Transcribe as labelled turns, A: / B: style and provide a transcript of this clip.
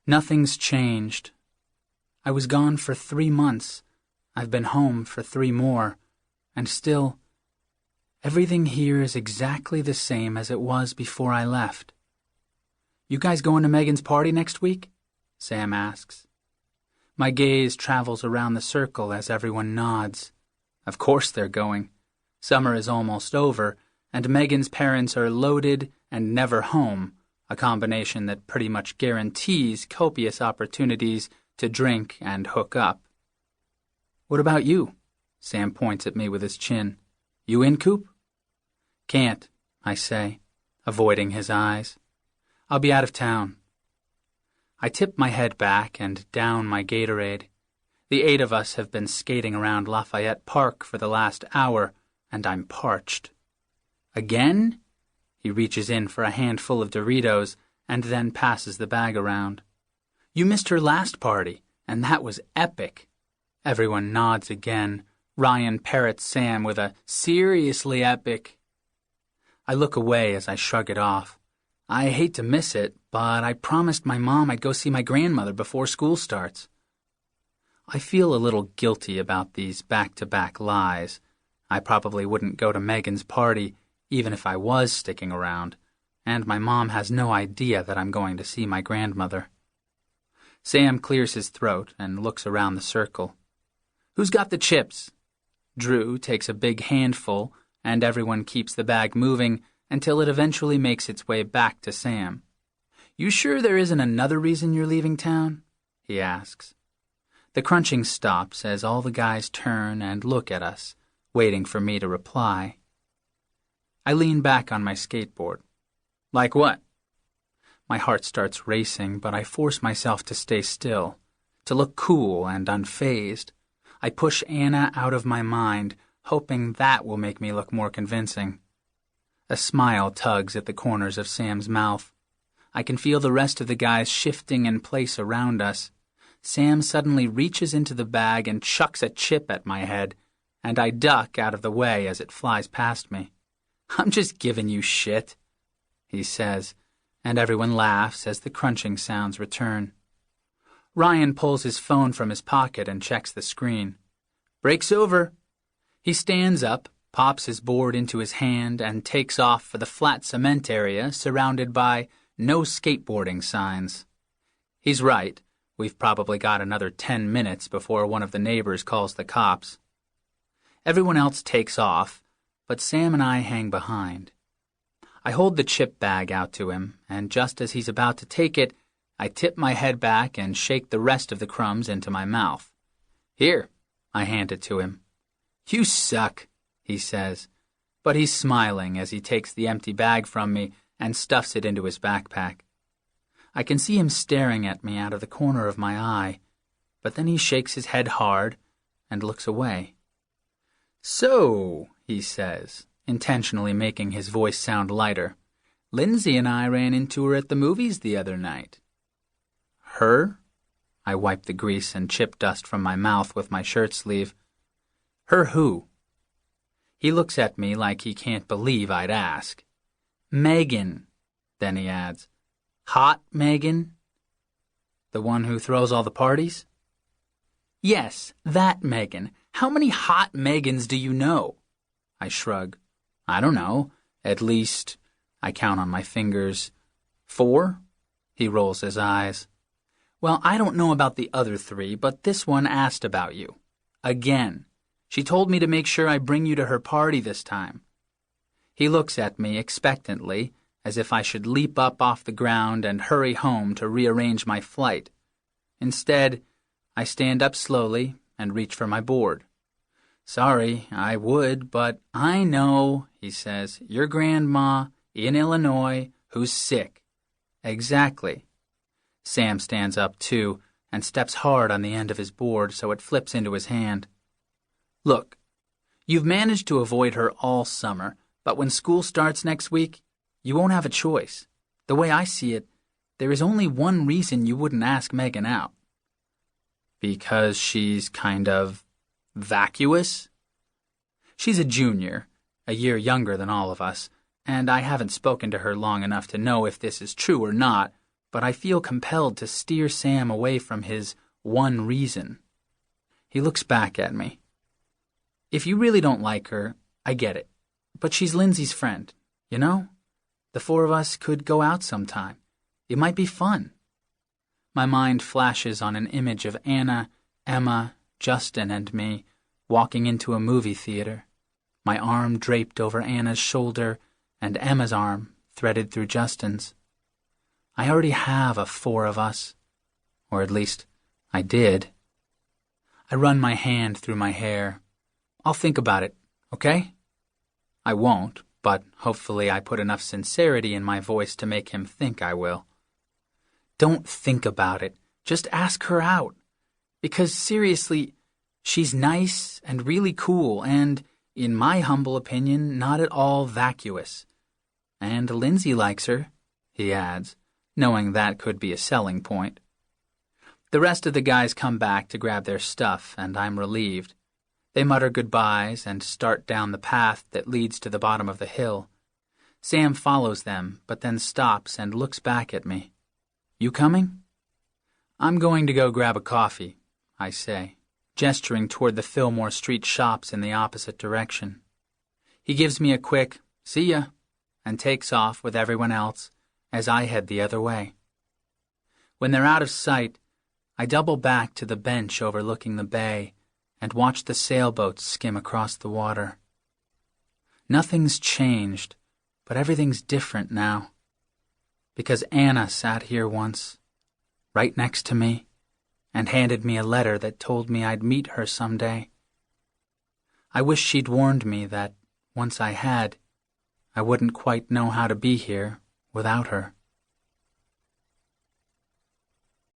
A: Nothing's changed. I was gone for 3 months. I've been home for 3 more. And still, everything here is exactly the same as it was before I left. You guys going to Megan's party next week? Sam asks. My gaze travels around the circle as everyone nods. Of course they're going. Summer is almost over, and Megan's parents are loaded and never home, a combination that pretty much guarantees copious opportunities to drink and hook up. What about you? Sam points at me with his chin. You in, Coop? Can't, I say, avoiding his eyes. I'll be out of town. I tip my head back and down my Gatorade. The 8 of us have been skating around Lafayette Park for the last hour, and I'm parched. Again? He reaches in for a handful of Doritos and then passes the bag around. You missed her last party, and that was epic. Everyone nods again. Ryan parrots Sam with a seriously epic. I look away as I shrug it off. I hate to miss it, but I promised my mom I'd go see my grandmother before school starts. I feel a little guilty about these back-to-back lies. I probably wouldn't go to Megan's party, even if I was sticking around, and my mom has no idea that I'm going to see my grandmother. Sam clears his throat and looks around the circle. Who's got the chips? Drew takes a big handful, and everyone keeps the bag moving until it eventually makes its way back to Sam. You sure there isn't another reason you're leaving town? He asks. The crunching stops as all the guys turn and look at us, waiting for me to reply. I lean back on my skateboard. Like what? My heart starts racing, but I force myself to stay still, to look cool and unfazed. I push Anna out of my mind, hoping that will make me look more convincing. A smile tugs at the corners of Sam's mouth. I can feel the rest of the guys shifting in place around us. Sam suddenly reaches into the bag and chucks a chip at my head, and I duck out of the way as it flies past me. I'm just giving you shit, he says, and everyone laughs as the crunching sounds return. Ryan pulls his phone from his pocket and checks the screen. Break's over. He stands up, pops his board into his hand, and takes off for the flat cement area surrounded by no skateboarding signs. He's right. We've probably got another 10 minutes before one of the neighbors calls the cops. Everyone else takes off, but Sam and I hang behind. I hold the chip bag out to him, and just as he's about to take it, I tip my head back and shake the rest of the crumbs into my mouth. Here, I hand it to him. You suck, he says, but he's smiling as he takes the empty bag from me and stuffs it into his backpack. I can see him staring at me out of the corner of my eye, but then he shakes his head hard and looks away. So, he says, intentionally making his voice sound lighter, Lindsay and I ran into her at the movies the other night. Her? I wipe the grease and chip dust from my mouth with my shirt sleeve. Her who? He looks at me like he can't believe I'd ask. Megan, then he adds. Hot Megan? The one who throws all the parties? Yes, that Megan. How many hot Megans do you know? I shrug. I don't know. At least, I count on my fingers. 4? He rolls his eyes. Well, I don't know about the other 3, but this one asked about you. Again. She told me to make sure I bring you to her party this time. He looks at me expectantly, as if I should leap up off the ground and hurry home to rearrange my flight. Instead, I stand up slowly and reach for my board. Sorry, I would, but I know, he says, your grandma in Illinois who's sick. Exactly. Sam stands up too and steps hard on the end of his board so it flips into his hand. Look, you've managed to avoid her all summer, but when school starts next week, you won't have a choice. The way I see it, there is only one reason you wouldn't ask Megan out. Because she's kind of vacuous? She's a junior, a year younger than all of us, and I haven't spoken to her long enough to know if this is true or not, but I feel compelled to steer Sam away from his one reason. He looks back at me. If you really don't like her, I get it. But she's Lindsay's friend, you know? The four of us could go out sometime. It might be fun. My mind flashes on an image of Anna, Emma, Justin, and me walking into a movie theater, my arm draped over Anna's shoulder and Emma's arm threaded through Justin's. I already have a four of us, or at least I did. I run my hand through my hair. I'll think about it, okay? I won't, but hopefully I put enough sincerity in my voice to make him think I will. Don't think about it. Just ask her out. Because seriously, she's nice and really cool and, in my humble opinion, not at all vacuous. And Lindsay likes her, he adds, knowing that could be a selling point. The rest of the guys come back to grab their stuff, and I'm relieved. They mutter goodbyes and start down the path that leads to the bottom of the hill. Sam follows them, but then stops and looks back at me. You coming? I'm going to go grab a coffee, I say, gesturing toward the Fillmore Street shops in the opposite direction. He gives me a quick, see ya, and takes off with everyone else as I head the other way. When they're out of sight, I double back to the bench overlooking the bay and watch the sailboats skim across the water. Nothing's changed, but everything's different now. Because Anna sat here once, right next to me, and handed me a letter that told me I'd meet her someday. I wish she'd warned me that, once I had, I wouldn't quite know how to be here without her.